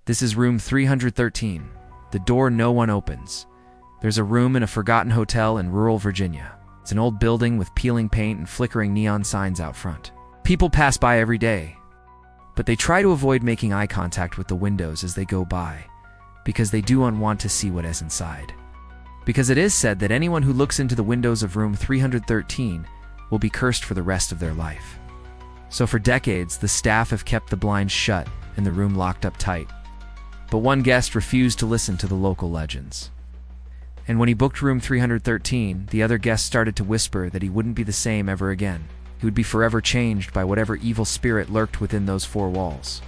This is room 313. The door no one opens. There's a room in a forgotten hotel in rural Virginia. It's an old building with peeling paint and flickering neon signs out front. People pass by every day, but they try to avoid making eye contact with the windows as they go by, because they do want to see what is inside. Because it is said that anyone who looks into the windows of room 313 will be cursed for the rest of their life. So for decades, the staff have kept the blinds shut and the room locked up tight. But one guest refused to listen to the local legends. And when he booked room 313, the other guests started to whisper that he wouldn't be the same ever again. He would be forever changed by whatever evil spirit lurked within those four walls.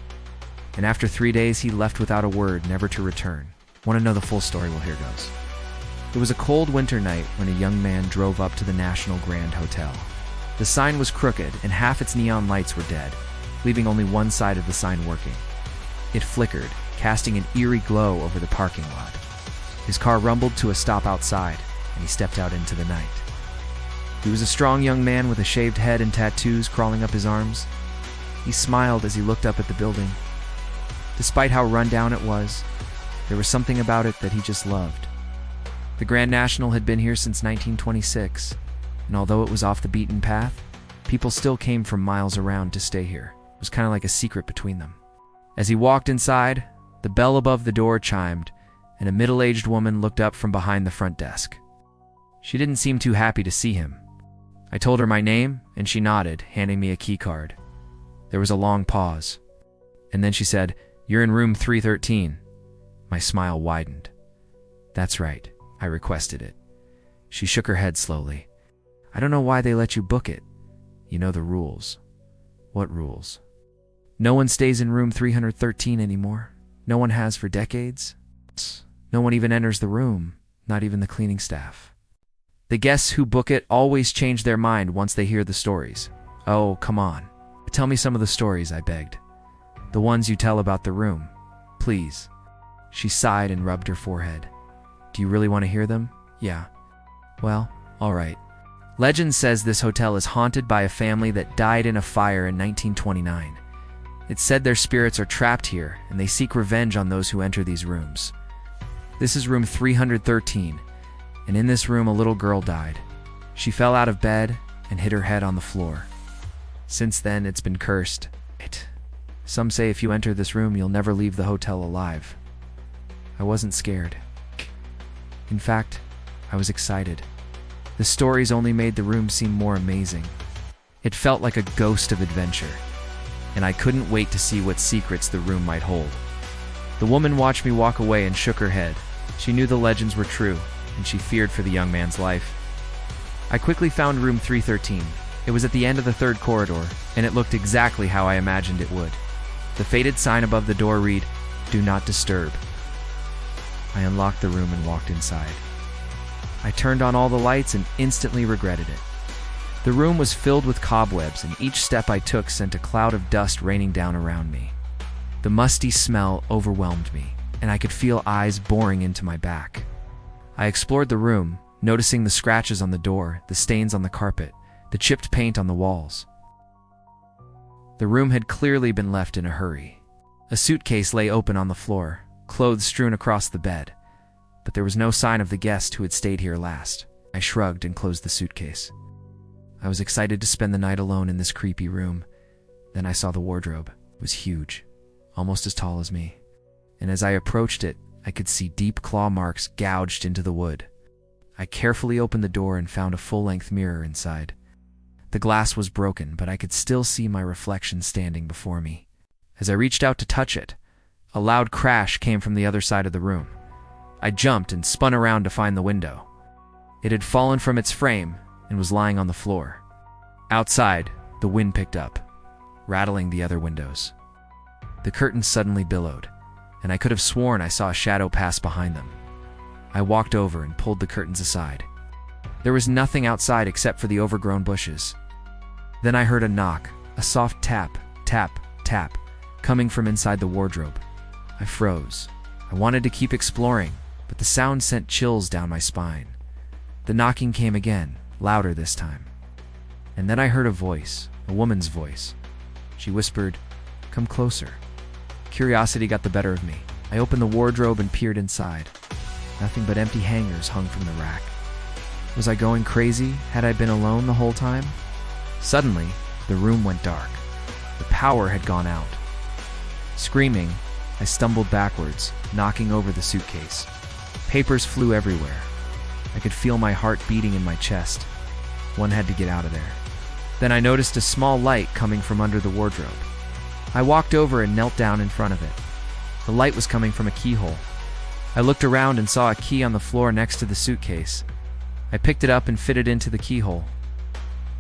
And after 3 days, he left without a word, never to return. Want to know the full story? Well, here goes. It was a cold winter night when a young man drove up to the National Grand Hotel. The sign was crooked and half its neon lights were dead, leaving only one side of the sign working. It flickered, casting an eerie glow over the parking lot. His car rumbled to a stop outside, and he stepped out into the night. He was a strong young man with a shaved head and tattoos crawling up his arms. He smiled as he looked up at the building. Despite how run down it was, there was something about it that he just loved. The Grand National had been here since 1926, and although it was off the beaten path, people still came from miles around to stay here. It was kind of like a secret between them. As he walked inside, the bell above the door chimed, and a middle-aged woman looked up from behind the front desk. She didn't seem too happy to see him. I told her my name, and she nodded, handing me a key card. There was a long pause, and then she said, "You're in room 313. My smile widened. "That's right," I requested it. She shook her head slowly. "I don't know why they let you book it. You know the rules." "What rules?" "No one stays in room 313 anymore. No one has for decades. No one even enters the room, not even the cleaning staff. The guests who book it always change their mind once they hear the stories." "Oh, come on. Tell me some of the stories," I begged. "The ones you tell about the room, please." She sighed and rubbed her forehead. "Do you really want to hear them?" "Yeah." "Well, all right. Legend says this hotel is haunted by a family that died in a fire in 1929. It's said their spirits are trapped here, and they seek revenge on those who enter these rooms. This is room 313, and in this room a little girl died. She fell out of bed and hit her head on the floor. Since then, it's been cursed. Some say if you enter this room, you'll never leave the hotel alive." I wasn't scared. In fact, I was excited. The stories only made the room seem more amazing. It felt like a ghost of adventure, and I couldn't wait to see what secrets the room might hold. The woman watched me walk away and shook her head. She knew the legends were true, and she feared for the young man's life. I quickly found room 313. It was at the end of the third corridor, and it looked exactly how I imagined it would. The faded sign above the door read, "Do not disturb." I unlocked the room and walked inside. I turned on all the lights and instantly regretted it. The room was filled with cobwebs, and each step I took sent a cloud of dust raining down around me. The musty smell overwhelmed me, and I could feel eyes boring into my back. I explored the room, noticing the scratches on the door, the stains on the carpet, the chipped paint on the walls. The room had clearly been left in a hurry. A suitcase lay open on the floor, clothes strewn across the bed, but there was no sign of the guest who had stayed here last. I shrugged and closed the suitcase. I was excited to spend the night alone in this creepy room. Then I saw the wardrobe. It was huge, almost as tall as me, and as I approached it, I could see deep claw marks gouged into the wood. I carefully opened the door and found a full-length mirror inside. The glass was broken, but I could still see my reflection standing before me. As I reached out to touch it, a loud crash came from the other side of the room. I jumped and spun around to find the window. It had fallen from its frame and was lying on the floor. Outside, the wind picked up, rattling the other windows. The curtains suddenly billowed, and I could have sworn I saw a shadow pass behind them. I walked over and pulled the curtains aside. There was nothing outside except for the overgrown bushes. Then I heard a knock, a soft tap, tap, tap, coming from inside the wardrobe. I froze. I wanted to keep exploring, but the sound sent chills down my spine. The knocking came again, louder this time. And then I heard a voice, a woman's voice. She whispered, "Come closer." Curiosity got the better of me. I opened the wardrobe and peered inside. Nothing but empty hangers hung from the rack. Was I going crazy? Had I been alone the whole time? Suddenly, the room went dark. The power had gone out. Screaming, I stumbled backwards, knocking over the suitcase. Papers flew everywhere. I could feel my heart beating in my chest. One had to get out of there. Then I noticed a small light coming from under the wardrobe. I walked over and knelt down in front of it. The light was coming from a keyhole. I looked around and saw a key on the floor next to the suitcase. I picked it up and fitted it into the keyhole.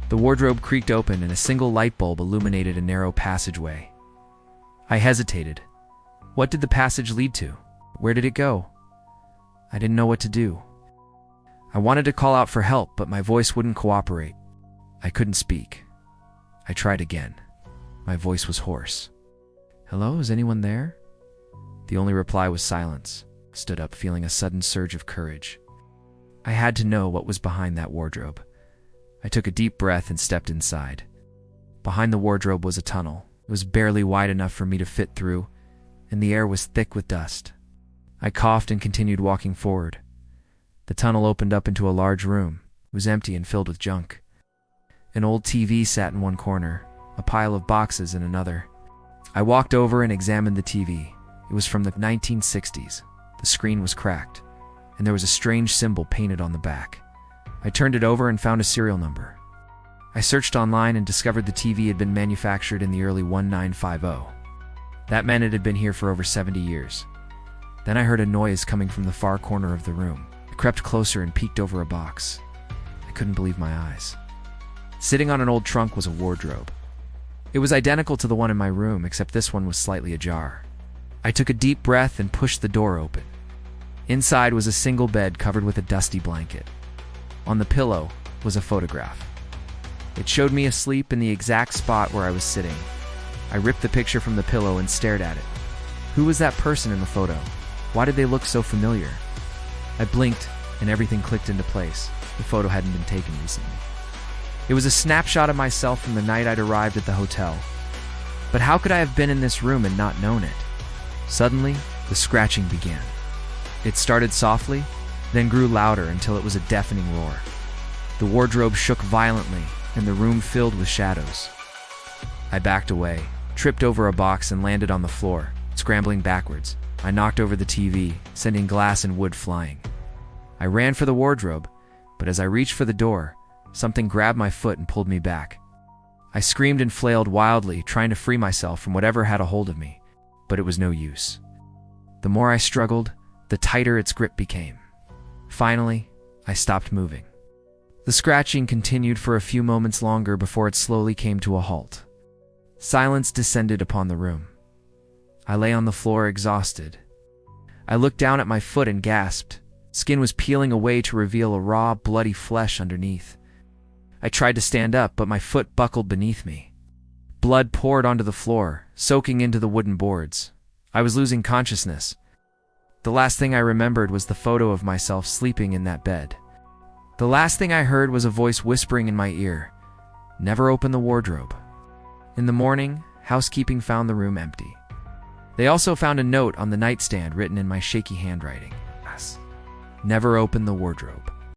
The wardrobe creaked open and a single light bulb illuminated a narrow passageway. I hesitated. What did the passage lead to? Where did it go? I didn't know what to do. I wanted to call out for help, but my voice wouldn't cooperate. I couldn't speak. I tried again. My voice was hoarse. Hello, is anyone there? The only reply was silence. I stood up, feeling a sudden surge of courage. I had to know what was behind that wardrobe. I took a deep breath and stepped inside. Behind the wardrobe was a tunnel. It was barely wide enough for me to fit through, and the air was thick with dust. I coughed and continued walking forward. The tunnel opened up into a large room. It was empty and filled with junk. An old TV sat in one corner, a pile of boxes in another. I walked over and examined the TV. It was from the 1960s. The screen was cracked, and there was a strange symbol painted on the back. I turned it over and found a serial number. I searched online and discovered the TV had been manufactured in the early 1950s. That meant it had been here for over 70 years. Then I heard a noise coming from the far corner of the room. I crept closer and peeked over a box. I couldn't believe my eyes. Sitting on an old trunk was a wardrobe. It was identical to the one in my room, except this one was slightly ajar. I took a deep breath and pushed the door open. Inside was a single bed covered with a dusty blanket. On the pillow was a photograph. It showed me asleep in the exact spot where I was sitting. I ripped the picture from the pillow and stared at it. Who was that person in the photo? Why did they look so familiar? I blinked and everything clicked into place. The photo hadn't been taken recently. It was a snapshot of myself from the night I'd arrived at the hotel. But how could I have been in this room and not known it? Suddenly, the scratching began. It started softly, then grew louder until it was a deafening roar. The wardrobe shook violently, and the room filled with shadows. I backed away, tripped over a box and landed on the floor, scrambling backwards. I knocked over the TV, sending glass and wood flying. I ran for the wardrobe, but as I reached for the door, something grabbed my foot and pulled me back. I screamed and flailed wildly, trying to free myself from whatever had a hold of me, but it was no use. The more I struggled, the tighter its grip became. Finally, I stopped moving. The scratching continued for a few moments longer before it slowly came to a halt. Silence descended upon the room. I lay on the floor exhausted. I looked down at my foot and gasped. Skin was peeling away to reveal a raw, bloody flesh underneath. I tried to stand up, but my foot buckled beneath me. Blood poured onto the floor, soaking into the wooden boards. I was losing consciousness. The last thing I remembered was the photo of myself sleeping in that bed. The last thing I heard was a voice whispering in my ear, "Never open the wardrobe." In the morning, housekeeping found the room empty. They also found a note on the nightstand written in my shaky handwriting. Never open the wardrobe.